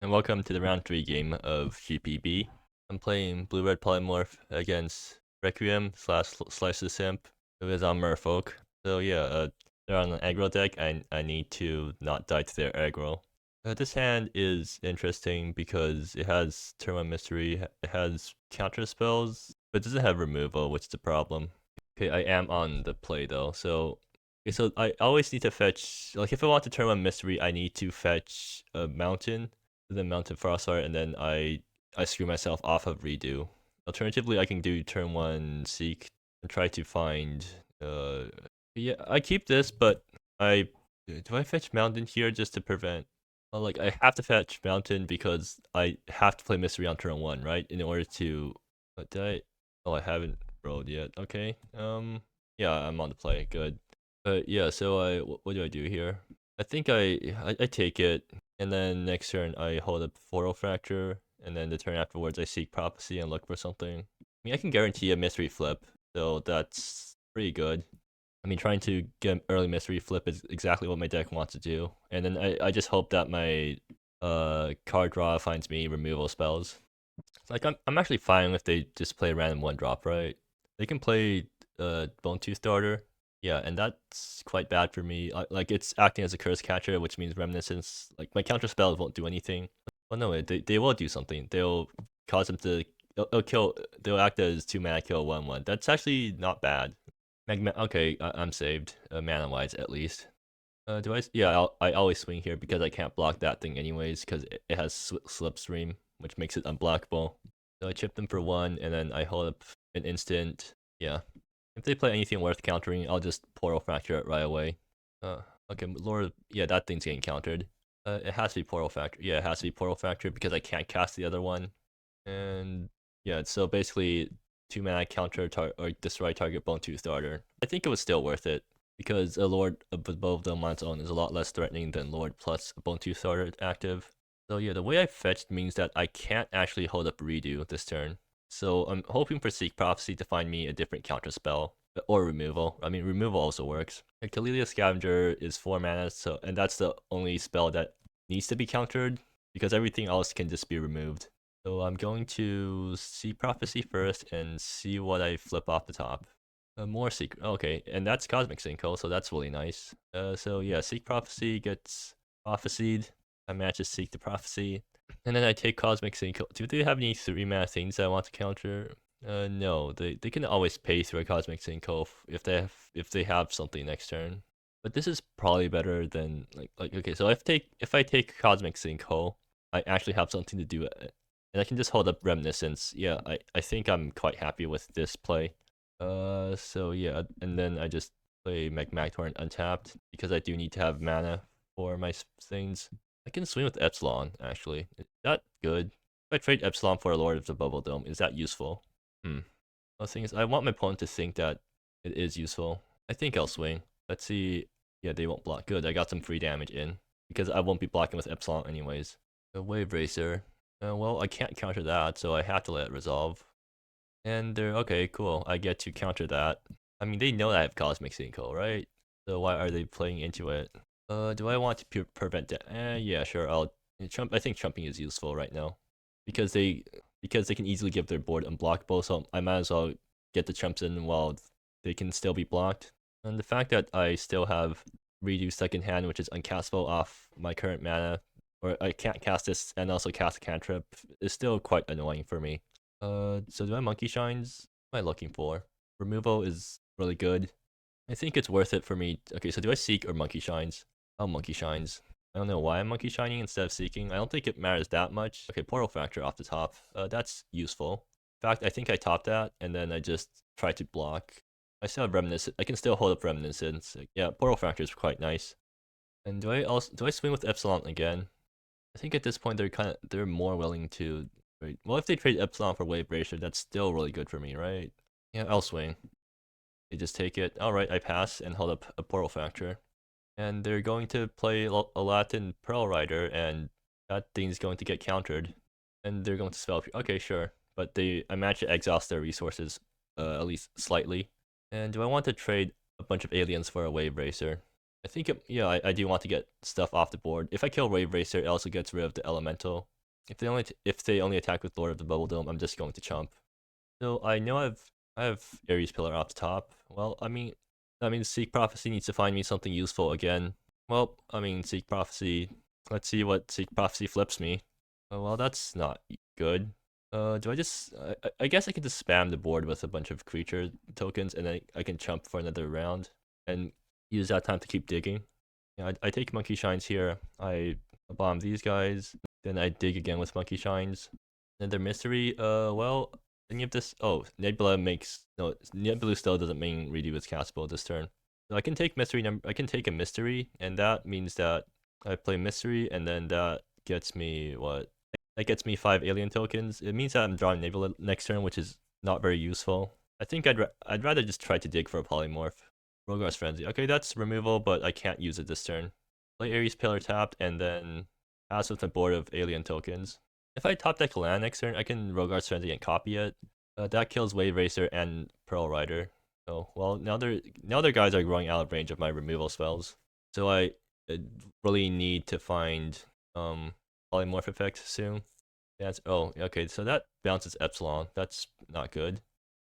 and welcome to the round 3 game of GPB. I'm playing blue-red Polymorph against Requiem slash Slice the Simp, who is on Merfolk. So yeah, they're on an aggro deck. I need to not die to their aggro. This hand is interesting because it has turn 1 mystery, it has counter spells, but it doesn't have removal, which is the problem. Okay, I am on the play though, so okay, so I always need to fetch, like if I want to turn 1 mystery, I need to fetch a mountain, then mountain frostheart, and then I screw myself off of redo. Alternatively, I can do turn 1 seek and try to find yeah, I keep this, but I do I fetch mountain here just to prevent, well, like I have to fetch mountain because I have to play mystery on turn 1, right? In order to, what did I, oh, I haven't rolled yet. Okay, yeah, I'm on the play, good. But yeah, so what do I do here? I think I take it, and then next turn I hold up Floral Fracture, and then the turn afterwards I seek Prophecy and look for something. I mean, I can guarantee a mystery flip, so that's pretty good. I mean, trying to get early mystery flip is exactly what my deck wants to do, and then I just hope that my card draw finds me removal spells. Like I'm actually fine if they just play a random 1-drop, right? They can play Bone Tooth Starter, yeah, and that's quite bad for me. Like it's acting as a curse catcher, which means Reminiscence. Like my counter spells won't do anything. Well, no, they will do something. They'll cause them to they'll kill. They'll act as 2 mana kill 1/1. That's actually not bad. Okay, I'm saved, mana wise at least. Do I? Yeah, I always swing here because I can't block that thing anyways because it has Slipstream, which makes it unblockable. So I chip them for 1, and then I hold up an instant. Yeah, if they play anything worth countering, I'll just Portal Fracture it right away. Okay, Lord, yeah, that thing's getting countered. It has to be Portal Fracture. Yeah, it has to be Portal Fracture because I can't cast the other one. And yeah, so basically 2 mana counter or destroy target Bone Tooth Starter. I think it was still worth it because a Lord above them on its own is a lot less threatening than Lord plus a Bone Tooth Starter active. So yeah, the way I fetched means that I can't actually hold up Redo this turn. So I'm hoping for Seek Prophecy to find me a different counter spell. Or removal. I mean, removal also works. And Kalilia Scavenger is 4 mana, so and that's the only spell that needs to be countered because everything else can just be removed. So I'm going to see Prophecy first and see what I flip off the top. More secret. Okay, and that's Cosmic Sinkhole, so that's really nice. So yeah, Seek Prophecy gets prophesied. I matches Seek the Prophecy. And then I take Cosmic Sinkhole. Do they have any 3-mana things that I want to counter? No, they can always pay through a Cosmic Sinkhole if they have something next turn. But this is probably better than like okay. So if I take Cosmic Sinkhole, I actually have something to do, and I can just hold up Reminiscence. Yeah, I think I'm quite happy with this play. So yeah, and then I just play Magmactorn untapped because I do need to have mana for my things. I can swing with Epsilon actually. Is that good? If I trade Epsilon for a Lord of the Bubble Dome, is that useful? The thing is, I want my opponent to think that it is useful. I think I'll swing. Let's see. Yeah, they won't block. Good, I got some free damage in because I won't be blocking with Epsilon anyways. A Wave Racer. Well, I can't counter that, so I have to let it resolve. And they're okay, cool. I get to counter that. I mean, they know that I have Cosmic Sinkhole, right? So why are they playing into it? Do I want to prevent that? Yeah, sure. I think trumping is useful right now because they can easily give their board unblockable. So I might as well get the trumps in while they can still be blocked. And the fact that I still have redo second hand, which is uncastable off my current mana, or I can't cast this and also cast a cantrip, is still quite annoying for me. So do I Monkey Shines? What am I looking for? Removal is really good. I think it's worth it for me. Okay, so do I Seek or Monkey Shines? Oh, Monkey Shines. I don't know why I'm Monkey Shining instead of Seeking. I don't think it matters that much. Okay, Portal Fracture off the top. That's useful. In fact, I think I topped that, and then I just try to block. I still have Reminiscence. I can still hold up Reminiscence. Yeah, Portal Fracture is quite nice. And do I swing with Epsilon again? I think at this point they're more willing to. Right. Well, if they trade Epsilon for Wave Racer, that's still really good for me, right? Yeah, I'll swing. They just take it. Alright, I pass and hold up a Portal Fracture. And they're going to play a Latin Pearl Rider, and that thing's going to get countered. And they're going to spell. Okay, sure. But I managed to exhaust their resources, at least slightly. And do I want to trade a bunch of aliens for a Wave Racer? I think yeah, I do want to get stuff off the board. If I kill RickyRister, it also gets rid of the elemental. If they only attack with Lord of the Bubble Dome, I'm just going to chump. So I know I have Ares Pillar off the top. Well, I mean Seek Prophecy needs to find me something useful again. Well, I mean Seek Prophecy. Let's see what Seek Prophecy flips me. Oh, well, that's not good. Do I just? I guess I can just spam the board with a bunch of creature tokens, and then I can chump for another round and use that time to keep digging. Yeah, I take Monkey Shines here. I bomb these guys. Then I dig again with Monkey Shines. Another mystery. Well, any of this. Oh, Nebula makes no. Nebula still doesn't mean redo its castable this turn. So I can take mystery number. I can take a mystery, and that means that I play mystery, and then that gets me what? That gets me 5 alien tokens. It means that I'm drawing Nebula next turn, which is not very useful. I think I'd rather just try to dig for a Polymorph. Rogar's Frenzy. Okay, that's removal, but I can't use it this turn. Play Ares Pillar tapped, and then pass with a board of alien tokens. If I top deck land next turn, I can Rogar's Frenzy and copy it. That kills Wave Racer and Pearl Rider. So, well, now their guys are growing out of range of my removal spells. So I really need to find Polymorph effect soon. That's okay, so that bounces Epsilon. That's not good.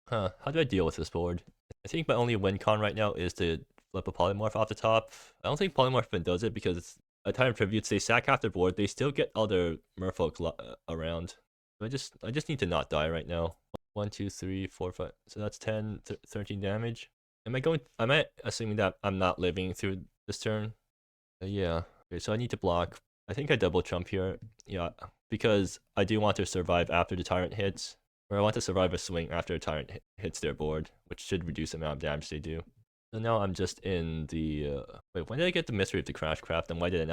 Huh, how do I deal with this board? I think my only win con right now is to flip a Polymorph off the top. I don't think Polymorph even does it because a time tributes, they sack half their board, they still get other Merfolk around. So I just need to not die right now. 1, 2, 3, 4, 5. So that's 10, 13 damage. Am I assuming that I'm not living through this turn? Yeah. Okay, so I need to block. I think I double jump here. Yeah, because I do want to survive after the Tyrant hits. Or I want to survive a swing after a Tyrant hits their board, which should reduce the amount of damage they do. So now I'm just in the wait, when did I get the mystery of the Crash Craft, and why did I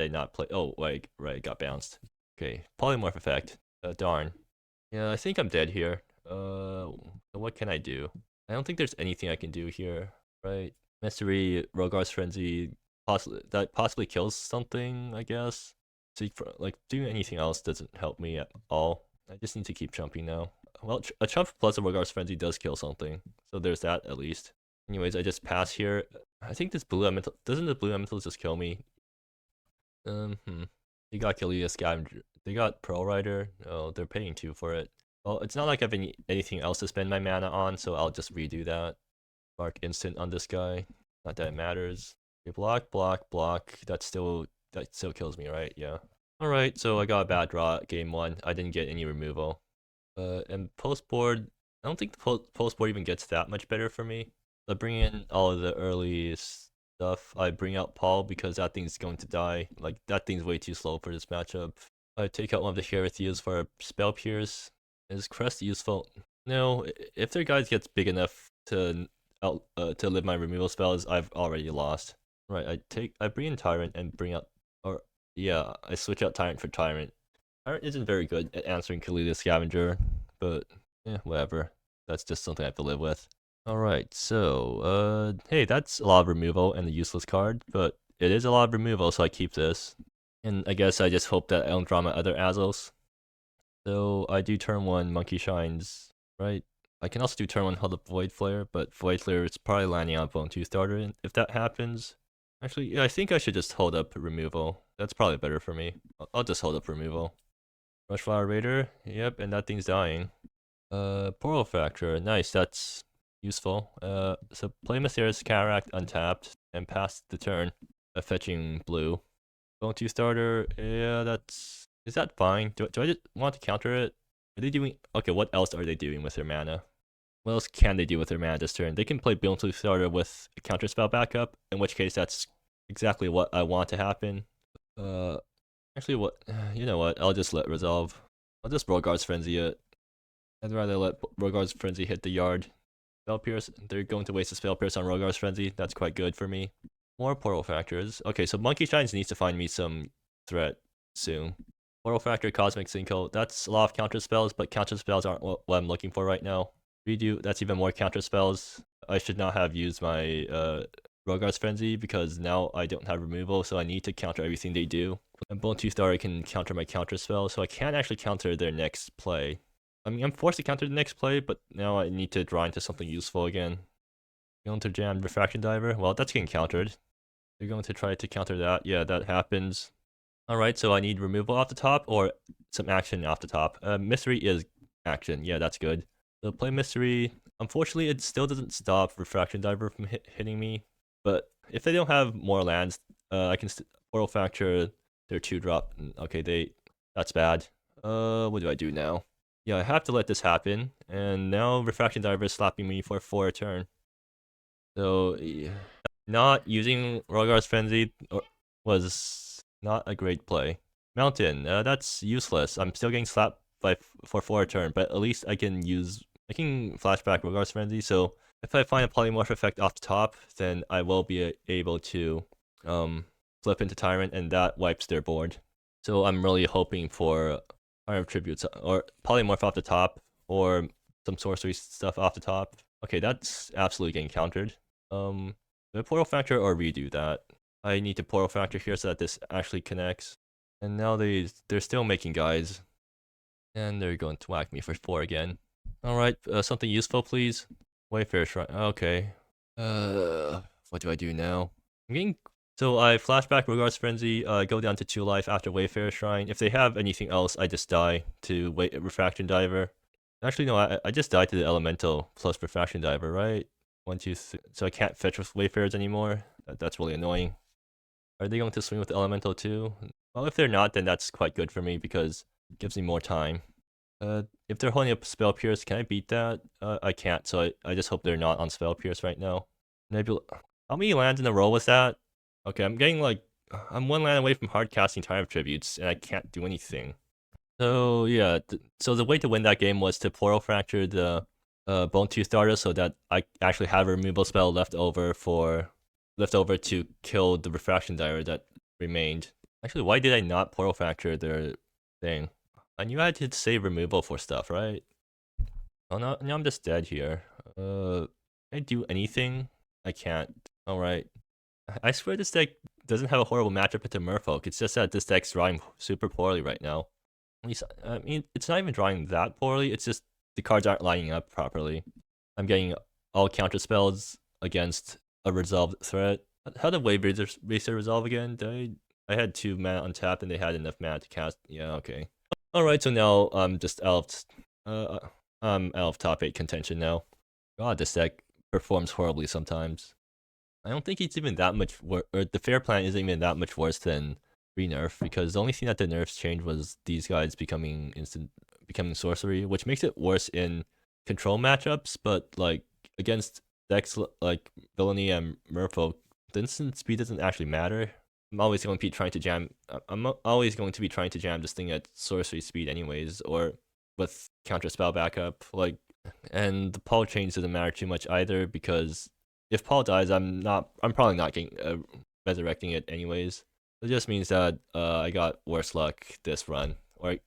not play? Oh, right, it got bounced. Okay, Polymorph effect. Darn. Yeah, I think I'm dead here. What can I do? I don't think there's anything I can do here, right? Mystery, Rogar's Frenzy, possibly kills something, I guess. Like doing anything else doesn't help me at all. I just need to keep jumping now. Well, a chump plus a Rogar's Frenzy does kill something, so there's that at least. Anyways, I just pass here. I think this blue elemental doesn't the blue elemental just kill me? They got Killia Scavenger. They got Pearl Rider. Oh, they're paying 2 for it. Well, it's not like I have anything else to spend my mana on, so I'll just redo that. Mark instant on this guy. Not that it matters. Okay, block, block, block. That still kills me, right? Yeah. Alright, so I got a bad draw at game 1. I didn't get any removal. And post board, I don't think the post board even gets that much better for me. I bring in all of the early stuff. I bring out Paul because that thing's going to die. Like, that thing's way too slow for this matchup. I take out one of the Heretias for a Spell Pierce. Is Crest useful? No, if their guys gets big enough to live my removal spells, I've already lost. Right, I bring in Tyrant and bring out, or yeah, I switch out Tyrant for Tyrant. Tyrant isn't very good at answering Killia Scavenger, but yeah, whatever. That's just something I have to live with. Alright, so, hey, that's a lot of removal and a useless card, but it is a lot of removal, so I keep this. And I guess I just hope that I don't draw my other Azos. So I do turn 1 Monkey Shines, right? I can also do turn 1 Hold Up Void Flare, but Void Flare is probably landing on Bone 2 starter, and if that happens... Actually, yeah, I think I should just hold up removal. That's probably better for me. I'll just hold up removal. Rushflower Raider, yep, and that thing's dying. Portal Fracture, nice, that's useful. So play Mysterious Cataract untapped, and pass the turn, fetching blue. Bone 2 starter, yeah, that's... Is that fine? Do I just want to counter it? Are they doing... Okay, what else are they doing with their mana? What else can they do with their mana this turn? They can play Bone 2 starter with a counter spell backup, in which case that's exactly what I want to happen. Actually, what... You know what? I'll just let resolve. I'll just Rogar's Frenzy it. I'd rather let Rogar's Frenzy hit the yard. Spell Pierce, they're going to waste a Spell Pierce on Rogar's Frenzy. That's quite good for me. More Portal Factors. Okay, so Monkey Shines needs to find me some threat soon. Portal Factor, Cosmic Sinkhole, that's a lot of counter spells, but counter spells aren't what I'm looking for right now. Redo, that's even more counter spells. I should not have used my Rogar's Frenzy because now I don't have removal, so I need to counter everything they do. And Bone 2 Star can counter my counter spell, so I can't actually counter their next play. I mean, I'm forced to counter the next play, but now I need to draw into something useful again. Going to jam Refraction Diver? Well, that's getting countered. They're going to try to counter that. Yeah, that happens. Alright, so I need removal off the top or some action off the top. Mystery is action. Yeah, that's good. So play Mystery. Unfortunately, it still doesn't stop Refraction Diver from hitting me. But if they don't have more lands, I can Portal Fracture their 2-drop. Okay, that's bad. What do I do now? Yeah, I have to let this happen. And now Refraction Diver is slapping me for a turn. So, yeah. Not using Rogar's Frenzy was not a great play. Mountain, that's useless. I'm still getting slapped for a turn, but at least I can flashback Rogar's Frenzy, so if I find a Polymorph effect off the top, then I will be able to flip into Tyrant, and that wipes their board. So I'm really hoping for Fire of Tributes, or Polymorph off the top, or some sorcery stuff off the top. Okay, that's absolutely getting countered. The Portal Fracture or redo that. I need to Portal Fracture here so that this actually connects. And now they're still making guys. And they're going to whack me for 4 again. Alright, something useful please. Wayfarer Shrine, okay. What do I do now? So I flashback Rogar's Frenzy, go down to 2 life after Wayfarer Shrine. If they have anything else, I just die to Refraction Diver. Actually no, I just died to the Elemental plus Refraction Diver, right? 1, 2, 3. So I can't fetch with Wayfarers anymore. That's really annoying. Are they going to swing with the Elemental too? Well, if they're not, then that's quite good for me because it gives me more time. If they're holding up Spell Pierce, can I beat that? I can't, so I just hope they're not on Spell Pierce right now. Maybe. How many lands in a row was that? Okay, I'm 1 land away from hard casting Time of Tributes, and I can't do anything. So yeah, so the way to win that game was to Portal Fracture the Bone Tooth Darter so that I actually have a removal spell left over to kill the Refraction Diver that remained. Actually, why did I not Portal Fracture their thing? I knew I had to save removal for stuff, right? Oh no, now I'm just dead here. Can I do anything? I can't. Alright. I swear this deck doesn't have a horrible matchup into Merfolk. It's just that this deck's drawing super poorly right now. At least, I mean, it's not even drawing that poorly. It's just the cards aren't lining up properly. I'm getting all counter spells against a resolved threat. How did Wayfarer resolve again? I had 2 mana untapped and they had enough mana to cast. Yeah, okay. Alright, so now I'm just out of top 8 contention now. God, this deck performs horribly sometimes. I don't think it's even that much worse, or the fair plan isn't even that much worse than re-nerf, because the only thing that the nerfs changed was these guys becoming sorcery, which makes it worse in control matchups, but like against decks like Villainy and Merfolk, the instant speed doesn't actually matter. I'm always going to be trying to jam this thing at sorcery speed anyways, or with counter spell backup, and the Paul change doesn't matter too much either, because if Paul dies, I'm probably not getting resurrecting it anyways. It just means that I got worse luck this run, or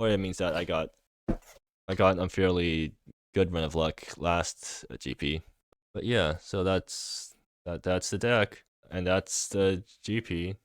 it means that I got an unfairly good run of luck last GP. But yeah, so that's the deck, and that's the GP.